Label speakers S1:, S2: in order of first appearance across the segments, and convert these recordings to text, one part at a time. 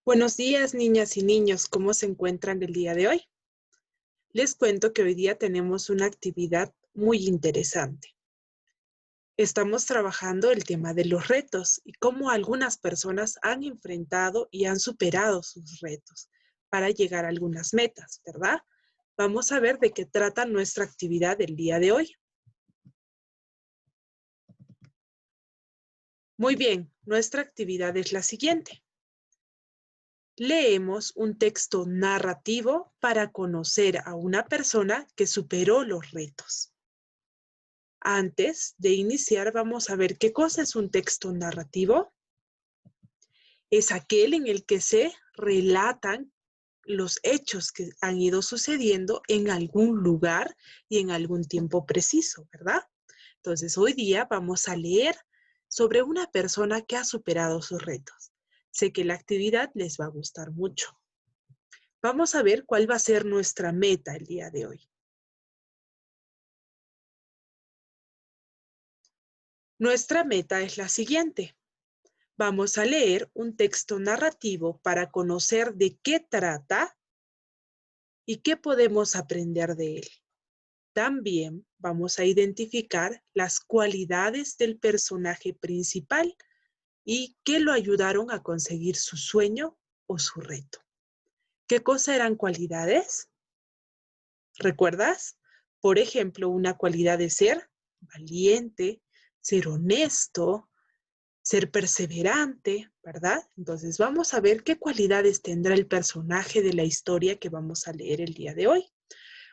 S1: Buenos días, niñas y niños. ¿Cómo se encuentran el día de hoy? Les cuento que hoy día tenemos una actividad muy interesante. Estamos trabajando el tema de los retos y cómo algunas personas han enfrentado y han superado sus retos para llegar a algunas metas, ¿verdad? Vamos a ver de qué trata nuestra actividad del día de hoy. Muy bien, nuestra actividad es la siguiente. Leemos un texto narrativo para conocer a una persona que superó los retos. Antes de iniciar, vamos a ver qué cosa es un texto narrativo. Es aquel en el que se relatan los hechos que han ido sucediendo en algún lugar y en algún tiempo preciso, ¿verdad? Entonces, hoy día vamos a leer sobre una persona que ha superado sus retos. Sé que la actividad les va a gustar mucho. Vamos a ver cuál va a ser nuestra meta el día de hoy. Nuestra meta es la siguiente. Vamos a leer un texto narrativo para conocer de qué trata y qué podemos aprender de él. También vamos a identificar las cualidades del personaje principal y qué lo ayudaron a conseguir su sueño o su reto. ¿Qué cosa eran cualidades? ¿Recuerdas? Por ejemplo, una cualidad de ser valiente, ser honesto, ser perseverante, ¿verdad? Entonces vamos a ver qué cualidades tendrá el personaje de la historia que vamos a leer el día de hoy.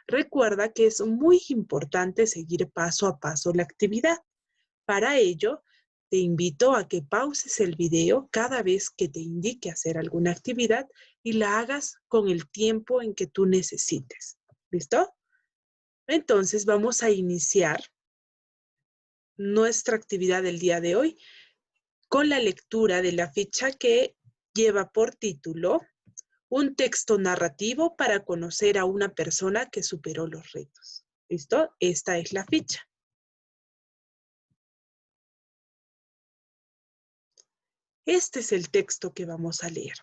S1: Recuerda que es muy importante seguir paso a paso la actividad. Para ello, te invito a que pauses el video cada vez que te indique hacer alguna actividad y la hagas con el tiempo en que tú necesites. ¿Listo? Entonces vamos a iniciar nuestra actividad del día de hoy con la lectura de la ficha que lleva por título un texto narrativo para conocer a una persona que superó los retos. ¿Listo? Esta es la ficha. Este es el texto que vamos a leer.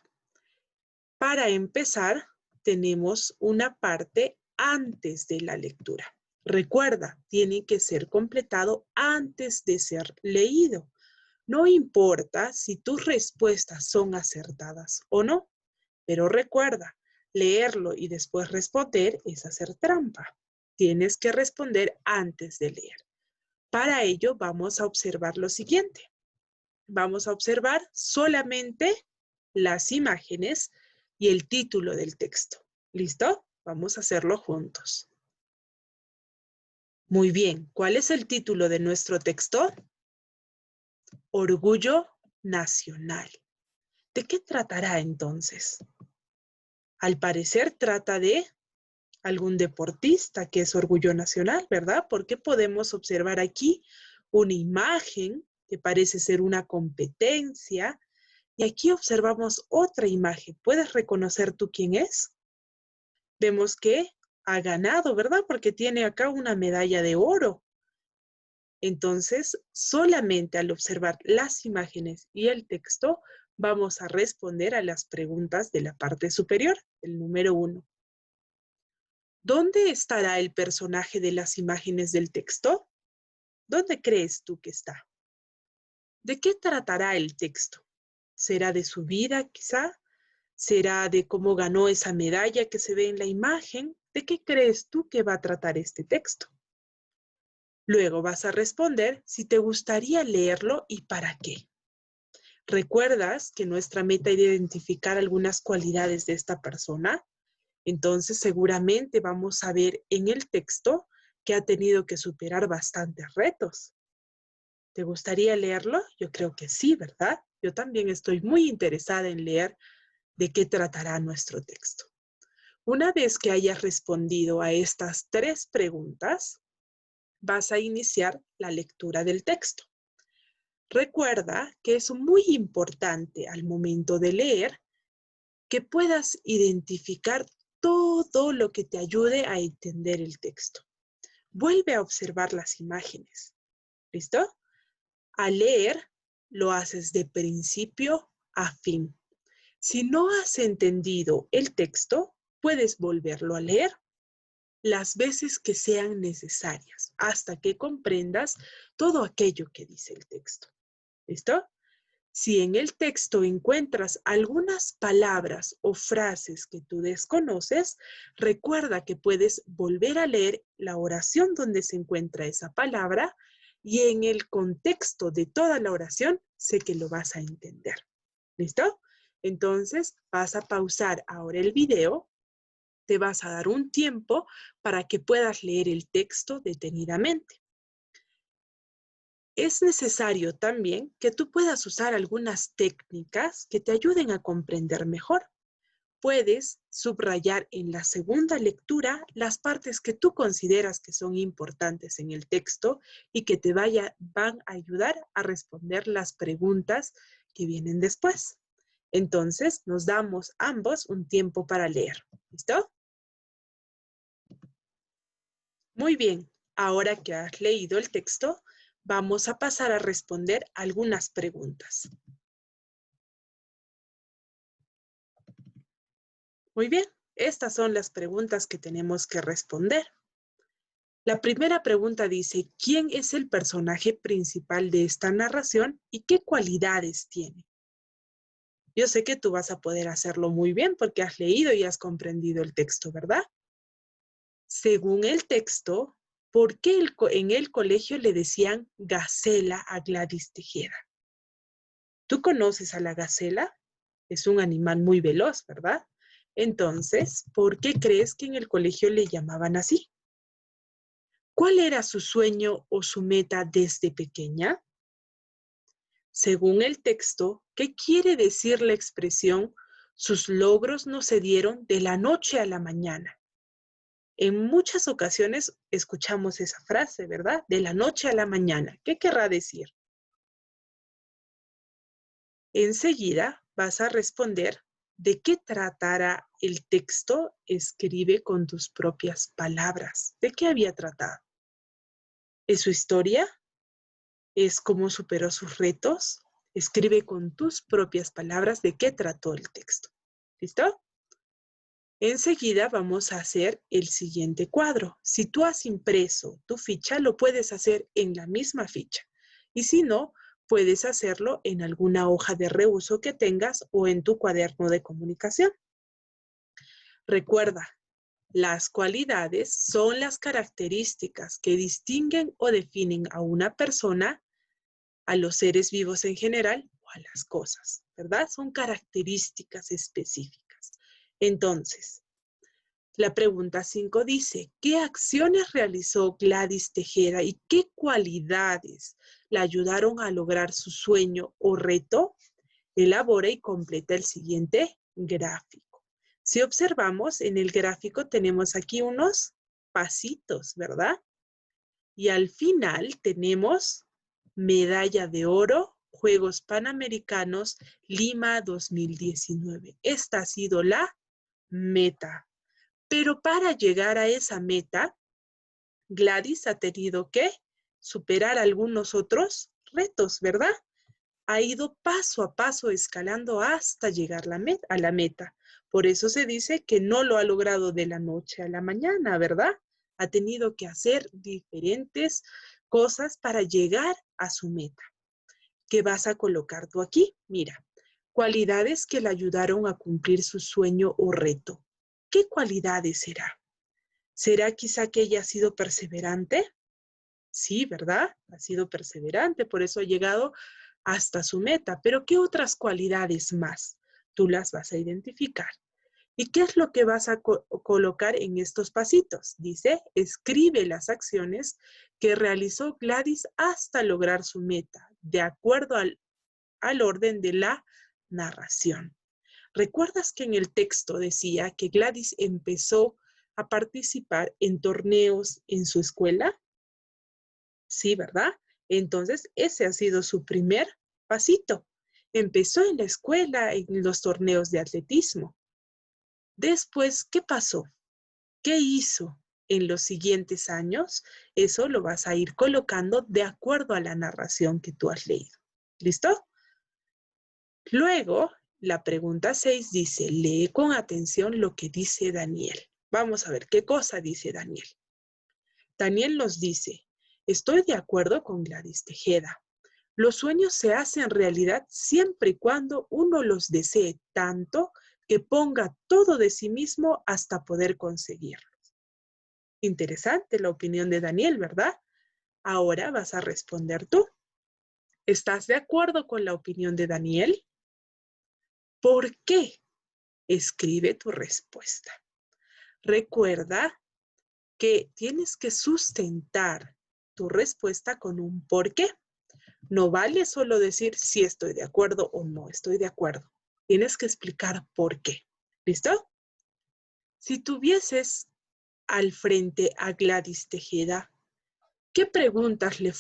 S1: Para empezar, tenemos una parte antes de la lectura. Recuerda, tiene que ser completado antes de ser leído. No importa si tus respuestas son acertadas o no, pero recuerda, leerlo y después responder es hacer trampa. Tienes que responder antes de leer. Para ello vamos a observar lo siguiente. Vamos a observar solamente las imágenes y el título del texto. ¿Listo? Vamos a hacerlo juntos. Muy bien. ¿Cuál es el título de nuestro texto? Orgullo Nacional. ¿De qué tratará entonces? Al parecer trata de algún deportista que es orgullo nacional, ¿verdad? Porque podemos observar aquí una imagen que parece ser una competencia y aquí observamos otra imagen. ¿Puedes reconocer tú quién es? Vemos que ha ganado, ¿verdad? Porque tiene acá una medalla de oro. Entonces, solamente al observar las imágenes y el texto, vamos a responder a las preguntas de la parte superior, el número 1. ¿Dónde estará el personaje de las imágenes del texto? ¿Dónde crees tú que está? ¿De qué tratará el texto? ¿Será de su vida, quizá? ¿Será de cómo ganó esa medalla que se ve en la imagen? ¿De qué crees tú que va a tratar este texto? Luego vas a responder si te gustaría leerlo y para qué. ¿Recuerdas que nuestra meta era identificar algunas cualidades de esta persona? Entonces seguramente vamos a ver en el texto que ha tenido que superar bastantes retos. ¿Te gustaría leerlo? Yo creo que sí, ¿verdad? Yo también estoy muy interesada en leer de qué tratará nuestro texto. Una vez que hayas respondido a estas 3 preguntas, vas a iniciar la lectura del texto. Recuerda que es muy importante al momento de leer que puedas identificar todo lo que te ayude a entender el texto. Vuelve a observar las imágenes. ¿Listo? Al leer, lo haces de principio a fin. Si no has entendido el texto, puedes volverlo a leer las veces que sean necesarias hasta que comprendas todo aquello que dice el texto. ¿Listo? Si en el texto encuentras algunas palabras o frases que tú desconoces, recuerda que puedes volver a leer la oración donde se encuentra esa palabra y en el contexto de toda la oración sé que lo vas a entender. ¿Listo? Entonces vas a pausar ahora el video, te vas a dar un tiempo para que puedas leer el texto detenidamente. Es necesario también que tú puedas usar algunas técnicas que te ayuden a comprender mejor. Puedes subrayar en la segunda lectura las partes que tú consideras que son importantes en el texto y que te van a ayudar a responder las preguntas que vienen después. Entonces, nos damos ambos un tiempo para leer. ¿Listo? Muy bien. Ahora que has leído el texto, vamos a pasar a responder algunas preguntas. Muy bien, estas son las preguntas que tenemos que responder. La primera pregunta dice, ¿quién es el personaje principal de esta narración y qué cualidades tiene? Yo sé que tú vas a poder hacerlo muy bien porque has leído y has comprendido el texto, ¿verdad? Según el texto, ¿por qué en el colegio le decían gacela a Gladys Tejeda? ¿Tú conoces a la gacela? Es un animal muy veloz, ¿verdad? Entonces, ¿por qué crees que en el colegio le llamaban así? ¿Cuál era su sueño o su meta desde pequeña? Según el texto, ¿qué quiere decir la expresión sus logros no se dieron de la noche a la mañana? En muchas ocasiones escuchamos esa frase, ¿verdad? De la noche a la mañana. ¿Qué querrá decir? Enseguida vas a responder de qué tratará el texto. Escribe con tus propias palabras. ¿De qué había tratado? ¿Es su historia? ¿Es cómo superó sus retos? Escribe con tus propias palabras de qué trató el texto. ¿Listo? Enseguida vamos a hacer el siguiente cuadro. Si tú has impreso tu ficha, lo puedes hacer en la misma ficha. Y si no, puedes hacerlo en alguna hoja de reuso que tengas o en tu cuaderno de comunicación. Recuerda, las cualidades son las características que distinguen o definen a una persona, a los seres vivos en general o a las cosas, ¿verdad? Son características específicas. Entonces, la pregunta 5 dice, ¿qué acciones realizó Gladys Tejeda y qué cualidades la ayudaron a lograr su sueño o reto? Elabora y completa el siguiente gráfico. Si observamos, en el gráfico tenemos aquí unos pasitos, ¿verdad? Y al final tenemos medalla de oro, Juegos Panamericanos, Lima 2019. Esta ha sido la meta. Pero para llegar a esa meta, Gladys ha tenido que superar algunos otros retos, ¿verdad? Ha ido paso a paso escalando hasta llegar a la meta. Por eso se dice que no lo ha logrado de la noche a la mañana, ¿verdad? Ha tenido que hacer diferentes cosas para llegar a su meta. ¿Qué vas a colocar tú aquí? Mira, cualidades que le ayudaron a cumplir su sueño o reto. ¿Qué cualidades será? ¿Será quizá que ella ha sido perseverante? Sí, ¿verdad? Ha sido perseverante, por eso ha llegado hasta su meta. Pero ¿qué otras cualidades más? Tú las vas a identificar. ¿Y qué es lo que vas a colocar en estos pasitos? Dice, escribe las acciones que realizó Gladys hasta lograr su meta, de acuerdo al orden de la narración. ¿Recuerdas que en el texto decía que Gladys empezó a participar en torneos en su escuela? Sí, ¿verdad? Entonces, ese ha sido su primer pasito. Empezó en la escuela, en los torneos de atletismo. Después, ¿qué pasó? ¿Qué hizo en los siguientes años? Eso lo vas a ir colocando de acuerdo a la narración que tú has leído. ¿Listo? Luego, La pregunta 6 dice, lee con atención lo que dice Daniel. Vamos a ver qué cosa dice Daniel. Daniel nos dice, estoy de acuerdo con Gladys Tejeda. Los sueños se hacen realidad siempre y cuando uno los desee tanto que ponga todo de sí mismo hasta poder conseguirlos. Interesante la opinión de Daniel, ¿verdad? Ahora vas a responder tú. ¿Estás de acuerdo con la opinión de Daniel? ¿Por qué? Escribe tu respuesta. Recuerda que tienes que sustentar tu respuesta con un por qué. No vale solo decir si estoy de acuerdo o no estoy de acuerdo. Tienes que explicar por qué. ¿Listo? Si tuvieses al frente a Gladys Tejeda, ¿qué preguntas le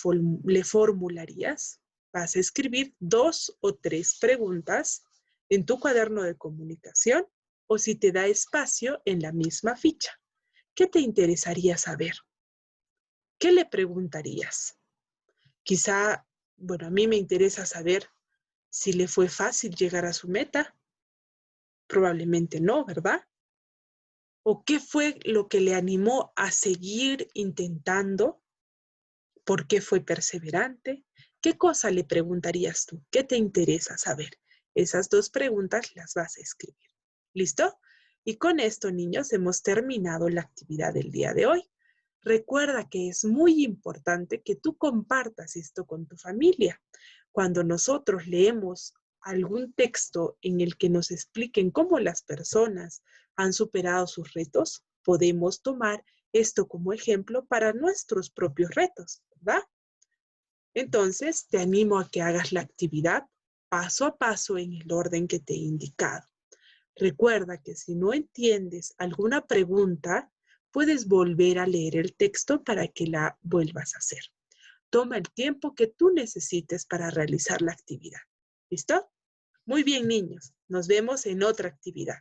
S1: formularías? Vas a escribir 2 o 3 preguntas en tu cuaderno de comunicación o si te da espacio en la misma ficha. ¿Qué te interesaría saber? ¿Qué le preguntarías? Quizá, bueno, a mí me interesa saber si le fue fácil llegar a su meta. Probablemente no, ¿verdad? ¿O qué fue lo que le animó a seguir intentando? ¿Por qué fue perseverante? ¿Qué cosa le preguntarías tú? ¿Qué te interesa saber? Esas 2 preguntas las vas a escribir. ¿Listo? Y con esto, niños, hemos terminado la actividad del día de hoy. Recuerda que es muy importante que tú compartas esto con tu familia. Cuando nosotros leemos algún texto en el que nos expliquen cómo las personas han superado sus retos, podemos tomar esto como ejemplo para nuestros propios retos, ¿verdad? Entonces, te animo a que hagas la actividad paso a paso en el orden que te he indicado. Recuerda que si no entiendes alguna pregunta, puedes volver a leer el texto para que la vuelvas a hacer. Toma el tiempo que tú necesites para realizar la actividad. ¿Listo? Muy bien, niños. Nos vemos en otra actividad.